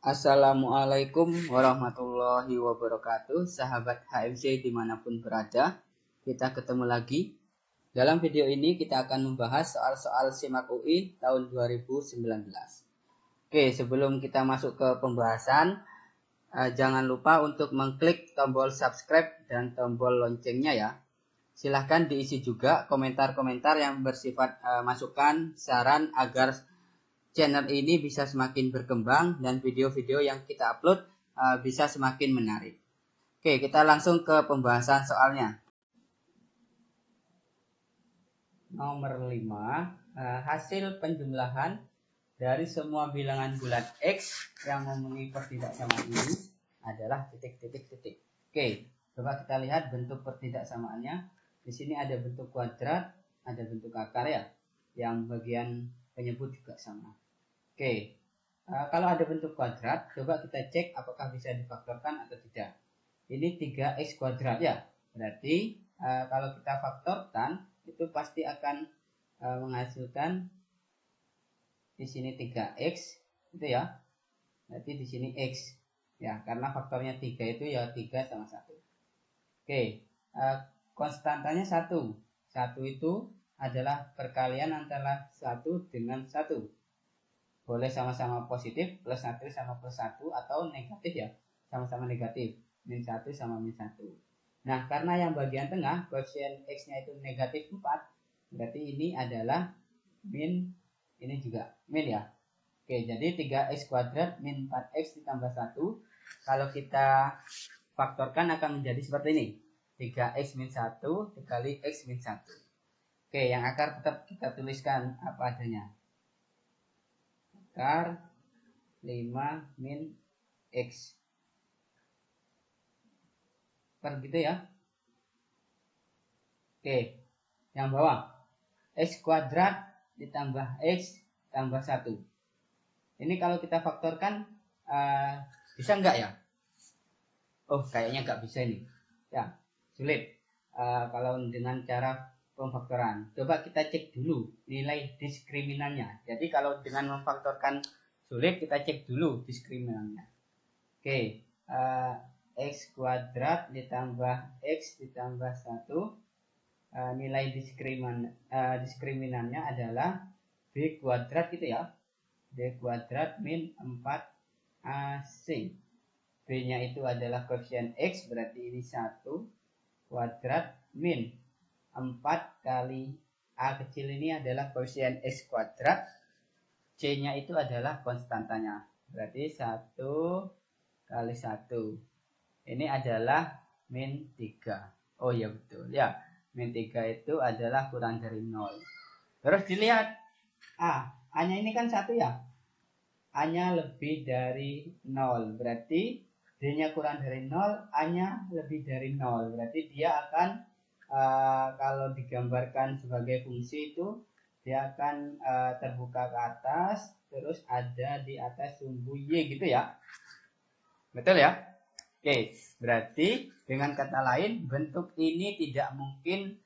Assalamualaikum warahmatullahi wabarakatuh, sahabat HMC dimanapun berada. Kita ketemu lagi. Dalam video ini kita akan membahas soal-soal SIMAK UI tahun 2019. Oke, sebelum kita masuk ke pembahasan, jangan lupa untuk mengklik tombol subscribe dan tombol loncengnya ya. Silahkan diisi juga komentar-komentar yang bersifat masukan, saran agar channel ini bisa semakin berkembang dan video-video yang kita upload bisa semakin menarik. Oke, kita langsung ke pembahasan soalnya. Nomor 5, hasil penjumlahan dari semua bilangan bulat X yang memenuhi pertidaksamaan ini adalah titik-titik-titik. Oke, coba kita lihat bentuk pertidaksamaannya. Di sini ada bentuk kuadrat, ada bentuk akar ya, yang bagian penyebut juga sama. Oke, kalau ada bentuk kuadrat, coba kita cek apakah bisa difaktorkan atau tidak. Ini 3x kuadrat ya, berarti kalau kita faktorkan itu pasti akan menghasilkan di sini 3x itu ya. Berarti di sini x ya, karena faktornya 3 itu ya 3 sama 1. Oke, konstantanya 1. 1 itu adalah perkalian antara 1 dengan 1. Boleh sama-sama positif, plus 1 sama plus 1, atau negatif ya, sama-sama negatif, min 1 sama min 1. Nah, karena yang bagian tengah, koefisien X-nya itu negatif 4, berarti ini adalah min, ini juga min ya. Oke, jadi 3x kuadrat min 4x ditambah 1, kalau kita faktorkan akan menjadi seperti ini. 3x min 1 dikali x min 1. Oke, yang akar tetap kita tuliskan apa adanya. Akar 5 min X per gitu ya. Oke, yang bawah X kuadrat ditambah X tambah 1. Ini kalau kita faktorkan bisa enggak ya? Oh, kayaknya enggak bisa ini ya, sulit kalau dengan cara pemfaktoran. Coba kita cek dulu nilai diskriminannya. Jadi kalau dengan memfaktorkan sulit, kita cek dulu diskriminannya. Oke, x kuadrat ditambah x ditambah 1, nilai diskriminannya adalah b kuadrat gitu ya. B kuadrat min 4ac. B nya itu adalah koefisien x, berarti ini 1 kuadrat min 4 kali A kecil ini adalah koefisien X kuadrat, C nya itu adalah konstantanya, berarti 1 kali 1 ini adalah min 3. Oh ya betul ya, min 3 itu adalah kurang dari 0. Terus dilihat A nya ini kan 1 ya, A nya lebih dari 0, berarti D nya kurang dari 0, A nya lebih dari 0, berarti dia akan kalau digambarkan sebagai fungsi itu dia akan terbuka ke atas, terus ada di atas sumbu Y gitu ya. Betul ya? Oke, berarti dengan kata lain bentuk ini tidak mungkin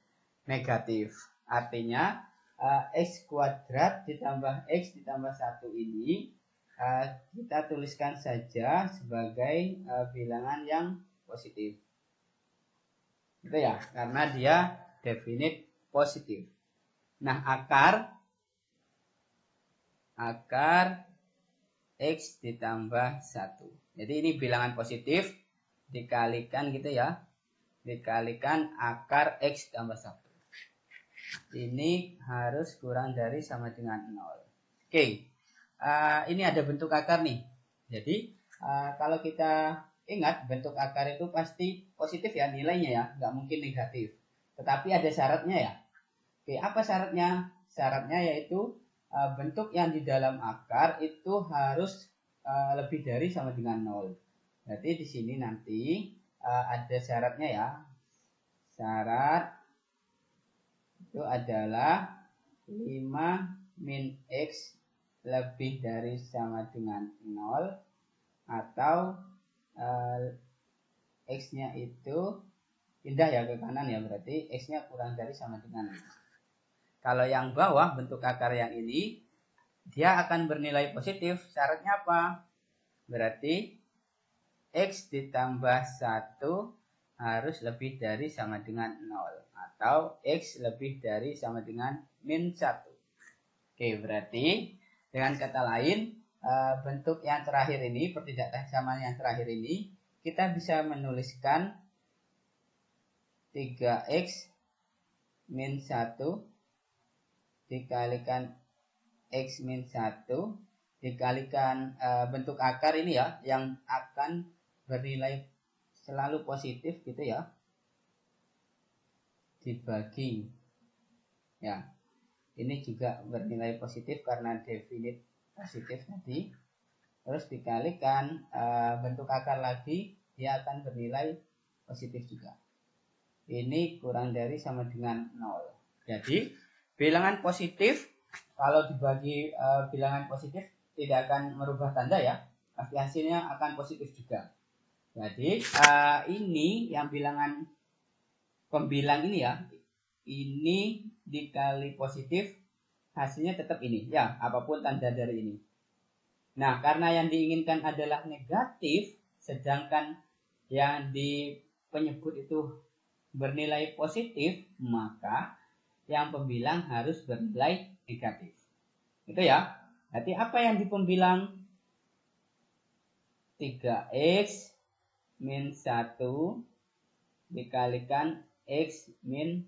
negatif. Artinya X kuadrat ditambah X ditambah 1 ini kita tuliskan saja sebagai bilangan yang positif. Gitu ya, karena dia definite positif. Nah, akar X ditambah 1. Jadi ini bilangan positif dikalikan gitu ya. Dikalikan akar X tambah 1. Ini harus kurang dari sama dengan 0. Oke, ini ada bentuk akar nih. Jadi kalau kita ingat, bentuk akar itu pasti positif ya nilainya ya, nggak mungkin negatif. Tetapi ada syaratnya ya. Oke, apa syaratnya? Syaratnya yaitu bentuk yang di dalam akar itu harus lebih dari sama dengan 0. Berarti di sini nanti ada syaratnya ya. Syarat itu adalah 5 min X lebih dari sama dengan 0, atau X-nya itu pindah ya ke kanan ya, berarti X-nya kurang dari sama dengan 5. Kalau yang bawah bentuk akar yang ini dia akan bernilai positif. Syaratnya apa? Berarti X ditambah 1 harus lebih dari sama dengan 0. Atau X lebih dari sama dengan min 1. Oke, berarti dengan kata lain, bentuk yang terakhir ini, pertidaksamaan yang terakhir ini, kita bisa menuliskan 3X min 1 dikalikan X min 1 dikalikan bentuk akar ini ya, yang akan bernilai selalu positif gitu ya, dibagi ya, ini juga bernilai positif karena definite positif tadi, terus dikalikan bentuk akar lagi, dia akan bernilai positif juga. Ini kurang dari sama dengan 0. Jadi bilangan positif kalau dibagi bilangan positif tidak akan merubah tanda ya, pasti hasilnya akan positif juga. Jadi ini yang bilangan pembilang ini ya, ini dikali positif hasilnya tetap ini ya, apapun tanda dari ini. Nah, karena yang diinginkan adalah negatif, sedangkan yang di penyebut itu bernilai positif, maka yang pembilang harus bernilai negatif. Itu ya. Berarti apa yang di pembilang? 3X min 1 dikalikan X min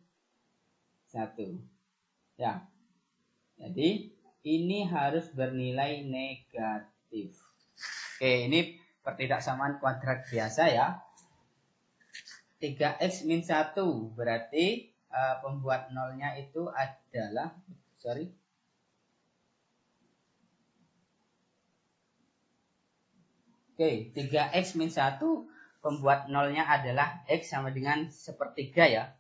1. Ya. Jadi ini harus bernilai negatif. Oke, ini pertidaksamaan kuadrat biasa ya. 3X min 1 berarti pembuat nolnya itu adalah, Oke, 3X min 1 pembuat nolnya adalah X sama dengan sepertiga ya.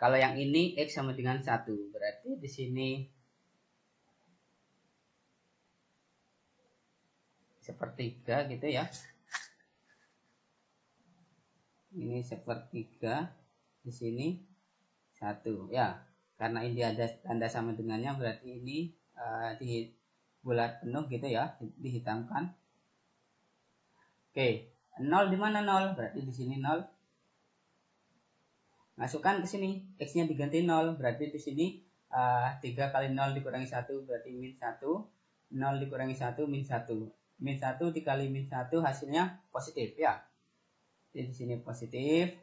Kalau yang ini X sama dengan 1. Berarti di sini sepertiga gitu ya. Ini sepertiga, di sini 1 ya. Karena ini ada tanda sama dengannya, berarti ini di bulat penuh gitu ya, dihitamkan. Oke, 0 di mana 0? Berarti di sini 0. Masukkan ke sini, X-nya diganti 0, berarti di sini 3 kali 0 dikurangi 1 berarti min 1. 0 dikurangi 1 min 1. Min 1 dikali min 1 hasilnya positif ya. Jadi di sini positif.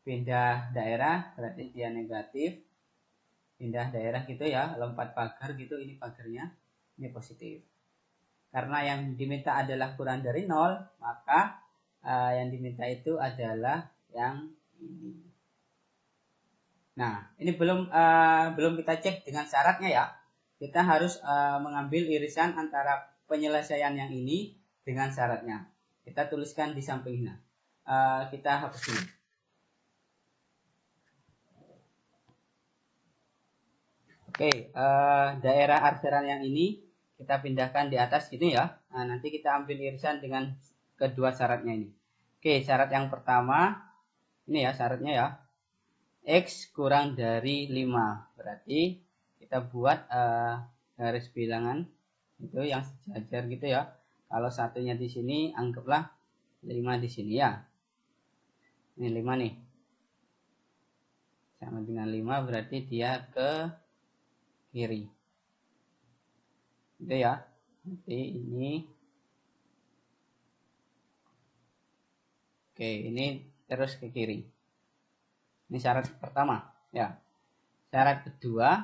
Pindah daerah berarti dia negatif. Pindah daerah gitu ya, lompat pagar gitu, ini pagarnya, ini positif. Karena yang diminta adalah kurang dari 0, maka yang diminta itu adalah yang ini. Nah, ini belum kita cek dengan syaratnya ya. Kita harus mengambil irisan antara penyelesaian yang ini dengan syaratnya. Kita tuliskan di sampingnya. Kita hapus dulu. Oke, daerah arteran yang ini kita pindahkan di atas gitu ya. Nah, nanti kita ambil irisan dengan kedua syaratnya ini. Oke, syarat yang pertama ini ya syaratnya ya. X kurang dari 5. Berarti kita buat garis bilangan itu yang sejajar gitu ya. Kalau satunya di sini anggaplah 5 di sini ya. Ini 5 nih. Sama dengan 5 berarti dia ke kiri. Itu ya. Nanti ini. Oke, ini terus ke kiri. Ini syarat pertama, ya. Syarat kedua,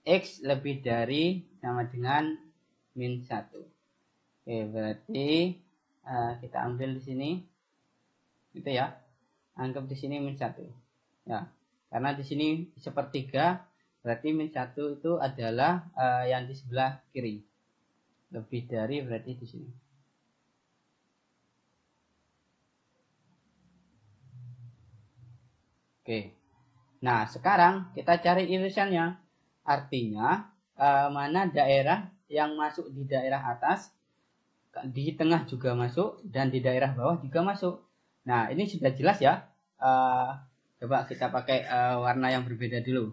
X lebih dari sama dengan min 1. Oke, berarti kita ambil di sini. Gitu ya. Anggap di sini min 1. Ya. Karena di sini sepertiga, berarti min 1 itu adalah yang di sebelah kiri. Lebih dari berarti di sini. Oke. Nah, sekarang kita cari irisannya. Artinya, mana daerah yang masuk di daerah atas, di tengah juga masuk, dan di daerah bawah juga masuk. Nah, ini sudah jelas ya. Coba kita pakai warna yang berbeda dulu.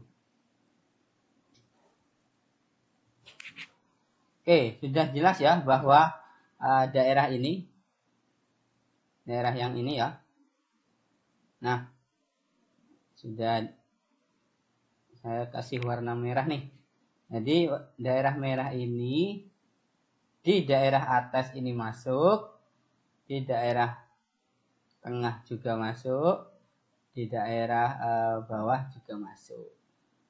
Oke, sudah jelas ya bahwa daerah ini, daerah yang ini ya. Nah, sudah saya kasih warna merah nih. Jadi daerah merah ini di daerah atas ini masuk, di daerah tengah juga masuk, di daerah bawah juga masuk.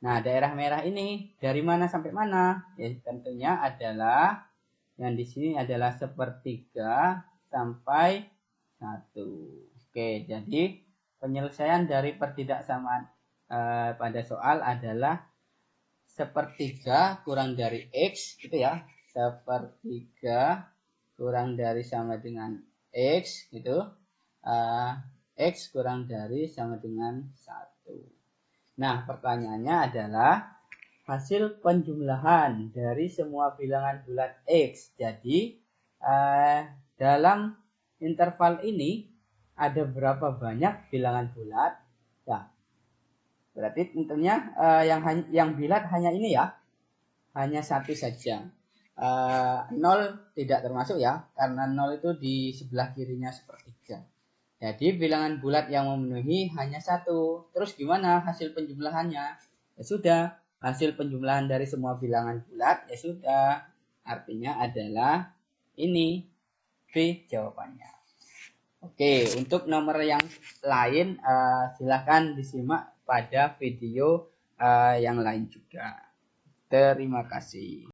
Nah, daerah merah ini dari mana sampai mana? Ya, tentunya adalah yang di sini adalah 1/3 sampai 1. Oke, jadi penyelesaian dari pertidaksamaan pada soal adalah 1/3 kurang dari X, gitu ya. 1/3 kurang dari sama dengan X, gitu. X kurang dari sama dengan 1. Nah, pertanyaannya adalah hasil penjumlahan dari semua bilangan bulat X. Jadi, dalam interval ini ada berapa banyak bilangan bulat? Ya, berarti tentunya yang bulat hanya ini ya. Hanya satu saja. 0 tidak termasuk ya, karena 0 itu di sebelah kirinya 1/3. Jadi bilangan bulat yang memenuhi hanya 1. Terus gimana hasil penjumlahannya? Ya sudah, hasil penjumlahan dari semua bilangan bulat ya sudah. Artinya adalah ini B jawabannya. Oke, untuk nomor yang lain silahkan disimak pada video yang lain juga. Terima kasih.